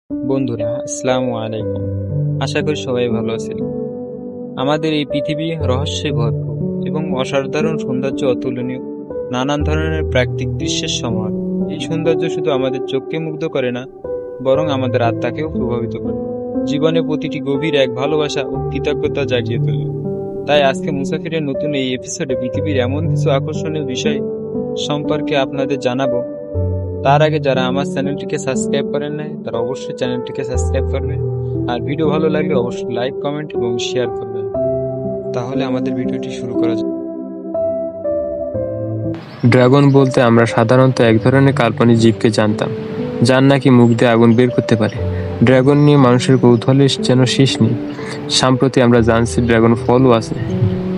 বন্ধুরা, আসসালামু আলাইকুম। আশা করি সবাই ভালো আছেন। আমাদের এই পৃথিবী রহস্যে ভরপুর এবং অসাধারণ সৌন্দর্য অতুলনীয়। নানান ধরনের প্রাকৃতিক দৃশ্যের সমাহার। এই সৌন্দর্য শুধু আমাদের চোখকে মুগ্ধ করে না, বরং আমাদের আত্মাকেও প্রভাবিত করে। জীবনে প্রতিটি গভীর এক ভালোবাসা ও কৃতজ্ঞতা জাগিয়ে তোলে। তাই আজকে মুসাফিরের নতুন এই এপিসোডে পৃথিবীর এমন কিছু আকর্ষণীয় বিষয় সম্পর্কে আপনাদের জানাবো। তার আগে যারা আমার চ্যানেলটিকে সাবস্ক্রাইব করেন নাই, তারা অবশ্যই চ্যানেলটিকে সাবস্ক্রাইব করবেন। আর ভিডিও ভালো লাগলে অবশ্যই লাইক, কমেন্ট এবং শেয়ার করবেন। তাহলে আমাদের ভিডিওটি শুরু করা যাক। ড্রাগন বলতে আমরা সাধারণত এক ধরনের কাল্পনিক জীবকে জানতাম, যার নাকি মুখ দিয়ে আগুন বের করতে পারে। ড্রাগন নিয়ে মানুষের কৌতূহলের যেন শেষ নেই। সম্প্রতি আমরা জানছি ড্রাগন ফলও আছে,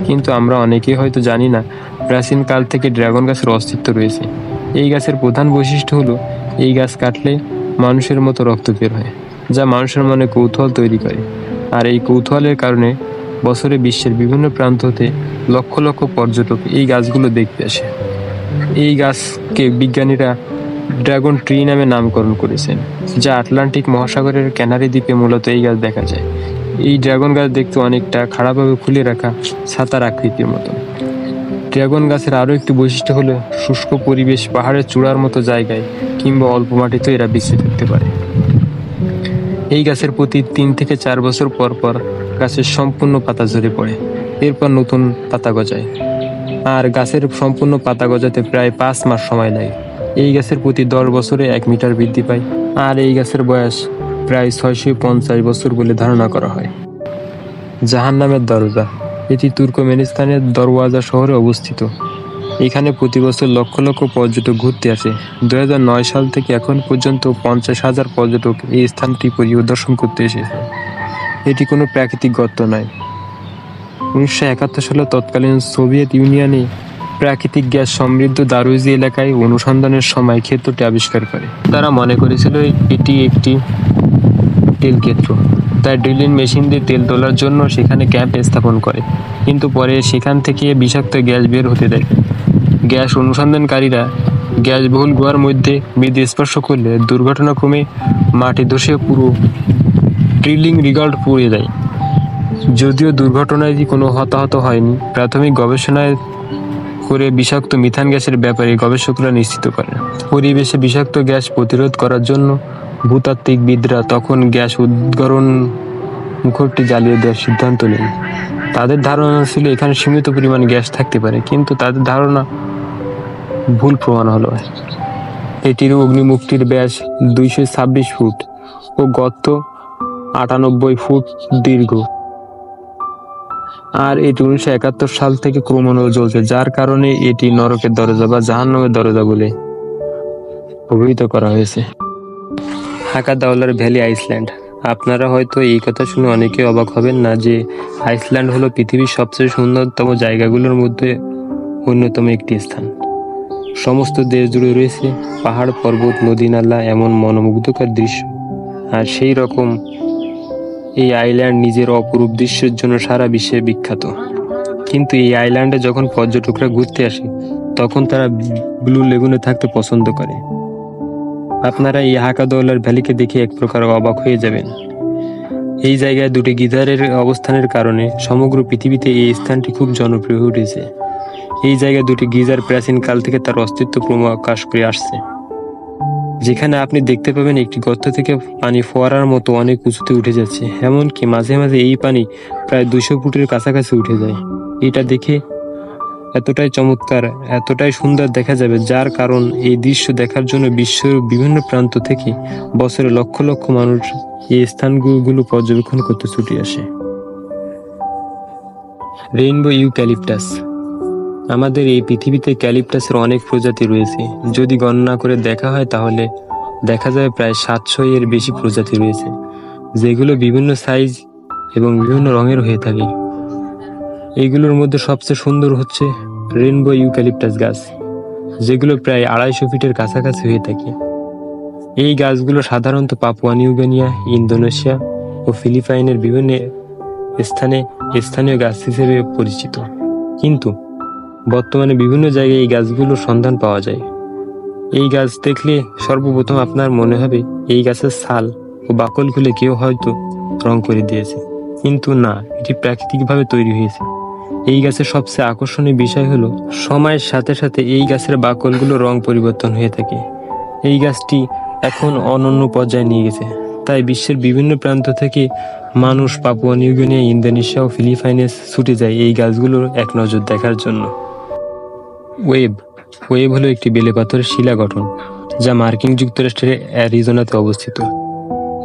কিন্তু আমরা অনেকেই হয়তো জানি না প্রাচীন কাল থেকে ড্রাগন গাছের অস্তিত্ব রয়েছে। এই গাছের প্রধান বৈশিষ্ট্য হলো এই গাছ কাটলে মানুষের মতো রক্ত বের হয়, যা মানুষের মনে কৌতূহল তৈরি করে। আর এই কৌতূহলের কারণে বছরে বিশ্বের বিভিন্ন প্রান্ত হতে লক্ষ লক্ষ পর্যটক এই গাছগুলো দেখতে আসে। এই গাছকে বিজ্ঞানীরা ড্রাগন ট্রি নামে নামকরণ করেছেন, যা আটলান্টিক মহাসাগরের ক্যানারি দ্বীপে মূলত এই গাছ দেখা যায়। এই ড্রাগন গাছ দেখতে অনেকটা খাড়াভাবে খুলে রাখা ছাতার আকৃতির মতো। ড্রাগন গাছের আরও একটি বৈশিষ্ট্য হলো শুষ্ক পরিবেশ, পাহাড়ের চূড়ার মতো জায়গায় কিংবা অল্প মাটিতেও এরা বেঁচে থাকতে পারে। এই গাছের প্রতি 3 থেকে 4 বছর পর পর গাছের সম্পূর্ণ পাতা ঝরে পড়ে, এরপর নতুন পাতা গজায়। আর গাছের সম্পূর্ণ পাতা গজাতে প্রায় 5 মাস সময় লাগে। এই গাছের প্রতি 10 বছরে 1 মিটার বৃদ্ধি পায়। আর এই গাছের বয়স প্রায় 650 বছর বলে ধারণা করা হয়। জাহান্নামের দরজা, এটি তুর্কমেনিস্তানের দরওয়াজা শহরে অবস্থিত। এখানে প্রতি বছর লক্ষ লক্ষ পর্যটক ঘুরতে আসে। 2009 সাল থেকে এখন পর্যন্ত 50,000 পর্যটক এই স্থানটি পরিদর্শন করতে এসেছে। এটি কোনো প্রাকৃতিক গর্ত নয়। 1971 সালে তৎকালীন সোভিয়েত ইউনিয়নে প্রাকৃতিক গ্যাস সমৃদ্ধ দারুজি এলাকায় অনুসন্ধানের সময় ক্ষেত্রটি আবিষ্কার করে। তারা মনে করেছিল এটি একটি তেল ক্ষেত্র, তাই ড্রিলিং মেশিন দিয়ে তেল তোলার জন্য সেখানে ক্যাম্প স্থাপন করে। কিন্তু পরে সেখান থেকে বিষাক্ত গ্যাস বের হতে দেয়। গ্যাস অনুসন্ধানকারীরা গ্যাসবহুল গুহার মধ্যে মৃদু স্পর্শ করলে দুর্ঘটনাক্রমে মাটি ধসে পুরো ড্রিলিং রিগার্ড পুড়ে যায়। যদিও দুর্ঘটনায় কোনো হতাহত হয়নি, প্রাথমিক গবেষণায় করে বিষাক্ত মিথান গ্যাসের ব্যাপারে গবেষকরা নিশ্চিত করেন। পরিবেশে বিষাক্ত গ্যাস প্রতিরোধ করার জন্য ভূতাত্ত্বিকবিদরা তখন গ্যাস উদ্গারণ মুখরটি জ্বালিয়ে দেওয়ার সিদ্ধান্ত নেন। তাদের ধারণা ছিল এখানে সীমিত পরিমাণ গ্যাস থাকতে পারে, কিন্তু তাদের ধারণা ভুল প্রমাণ হলো। এটির অগ্নিমুখটির ব্যাস 226 ফুট ও গর্ত 98 ফুট দীর্ঘ। আর এটি 1971 সাল থেকে ক্রমান্বয়ে জ্বলছে, যার কারণে এটি নরকের দরজা বা জাহান্নামের দরজা বলে অভিহিত করা হয়েছে। হাকাদাওলার ভ্যালি, আইসল্যান্ড। আপনারা হয়তো এই কথা শুনে অনেকে অবাক হবেন না যে আইসল্যান্ড হলো পৃথিবীর সবচেয়ে সুন্দরতম জায়গাগুলোর মধ্যে অন্যতম একটি স্থান। সমস্ত দেশ জুড়ে রয়েছে পাহাড়, পর্বত, নদী, নালা, এমন মনোমুগ্ধকর দৃশ্য। আর সেই রকম এই আইল্যান্ড নিজের অপরূপ দৃশ্যের জন্য সারা বিশ্বে বিখ্যাত। কিন্তু এই আইল্যান্ডে যখন পর্যটকরা ঘুরতে আসে, তখন তারা ব্লু লেগুনে থাকতে পছন্দ করে। আপনারা এই হাকাদোলার ভ্যালিকে দেখে এক প্রকার অবাক হয়ে যাবেন। এই জায়গায় 2টি গিজারের অবস্থানের কারণে সমগ্র পৃথিবীতে এই স্থানটি খুব জনপ্রিয় হয়ে উঠেছে। এই জায়গায় 2টি গিজার প্রাচীন কাল থেকে তার অস্তিত্ব প্রকাশ করে আসছে। যেখানে আপনি দেখতে পাবেন একটি গর্ত থেকে পানি ফোয়ারার মতো অনেক উঁচুতে উঠে যাচ্ছে, এমনকি মাঝে মাঝে এই পানি প্রায় 200 ফুটের কাছাকাছি উঠে যায়। এটা দেখে এতটাই চমৎকার, এতটাই সুন্দর দেখা যাবে, যার কারণ এই দৃশ্য দেখার জন্য বিশ্বের বিভিন্ন প্রান্ত থেকে বছরে লক্ষ লক্ষ মানুষ এই স্থানগুলো পর্যবেক্ষণ করতে ছুটে আসে। Rainbow eucalyptus. আমাদের এই পৃথিবীতে ক্যালিপটাসের অনেক প্রজাতি রয়েছে। যদি গণনা করে দেখা হয় তাহলে দেখা যায় প্রায় 700 এর বেশি প্রজাতি রয়েছে, যেগুলো বিভিন্ন সাইজ এবং বিভিন্ন রঙের হয়ে থাকে। এইগুলোর মধ্যে সবচেয়ে সুন্দর হচ্ছে রেইনবো ইউক্যালিপটাস গাছ, যেগুলো প্রায় 250 ফিটের কাছাকাছি হয়ে থাকে। এই গাছগুলো সাধারণত পাপুয়া নিউ গিনিয়া, ইন্দোনেশিয়া ও ফিলিপাইনের বিভিন্ন স্থানে স্থানীয় গাছ হিসেবে পরিচিত। কিন্তু বর্তমানে বিভিন্ন জায়গায় এই গাছগুলোর সন্ধান পাওয়া যায়। এই গাছ দেখলে সর্বপ্রথম আপনার মনে হবে এই গাছের ছাল ও বাকল খুলে কেউ হয়তো রং করে দিয়েছে, কিন্তু না, এটি প্রাকৃতিকভাবে তৈরি হয়েছে। এই গাছের সবচেয়ে আকর্ষণীয় বিষয় হলো সময়ের সাথে সাথে এই গাছের বাকলগুলো রং পরিবর্তন হয়ে থাকে। এই গাছটি এখন অনন্য পর্যায়ে নিয়ে গেছে, তাই বিশ্বের বিভিন্ন প্রান্ত থেকে মানুষ পাপুয়া নিউগিনিয়া, ইন্দোনেশিয়া ও ফিলিপাইনে ছুটে যায় এই গাছগুলোর এক নজর দেখার জন্য। ওয়েব হলো একটি বেলে পাথরের শিলা গঠন, যা মার্কিন যুক্তরাষ্ট্রের অ্যারিজোনাতে অবস্থিত।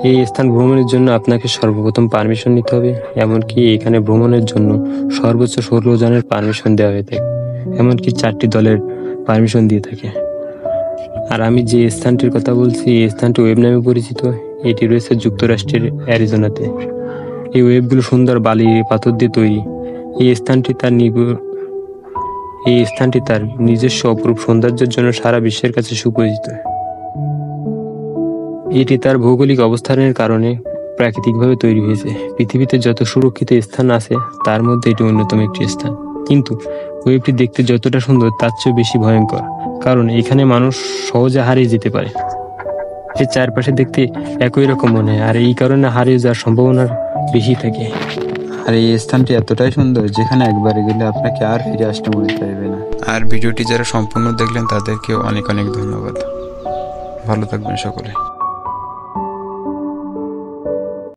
এই স্থান ভ্রমণের জন্য আপনাকে সর্বপ্রথম পারমিশন নিতে হবে, এমনকি এখানে ভ্রমণের জন্য সর্বোচ্চ 16 জনের পারমিশন দেওয়া হয়ে থাকে, এমনকি 4টি দলের পারমিশন দিয়ে থাকে। আর আমি যে স্থানটির কথা বলছি, এই স্থানটি ওয়েব নামে পরিচিত। এটি রয়েছে যুক্তরাষ্ট্রের অ্যারিজোনাতে। এই ওয়েবগুলো সুন্দর বালি পাথর দিয়ে তৈরি। এই স্থানটি তার নিজস্ব অপরূপ সৌন্দর্যের জন্য সারা বিশ্বের কাছে সুপরিচিত। এটি তার ভৌগোলিক অবস্থানের কারণে প্রাকৃতিকভাবে তৈরি হয়েছে। পৃথিবীতে যত সুরক্ষিত স্থান আছে তার মধ্যে এটি অন্যতম একটি স্থান। কিন্তু ওয়েবটি দেখতে যতটা সুন্দর তার চেয়ে বেশি ভয়ঙ্কর, কারণ এখানে মানুষ সহজে হারিয়ে যেতে পারে। এর চারপাশে দেখতে একই রকম মনে হয়, আর এই কারণে হারিয়ে যাওয়ার সম্ভাবনা বেশি থাকে। আর এই স্থানটি এতটাই সুন্দর যেখানে একবার গেলে আপনাকে আর ফিরে আসতে মনে চাইবে না। আর ভিডিওটি যারা সম্পূর্ণ দেখলেন তাদেরকে অনেক অনেক ধন্যবাদ। ভালো থাকবেন সকলে।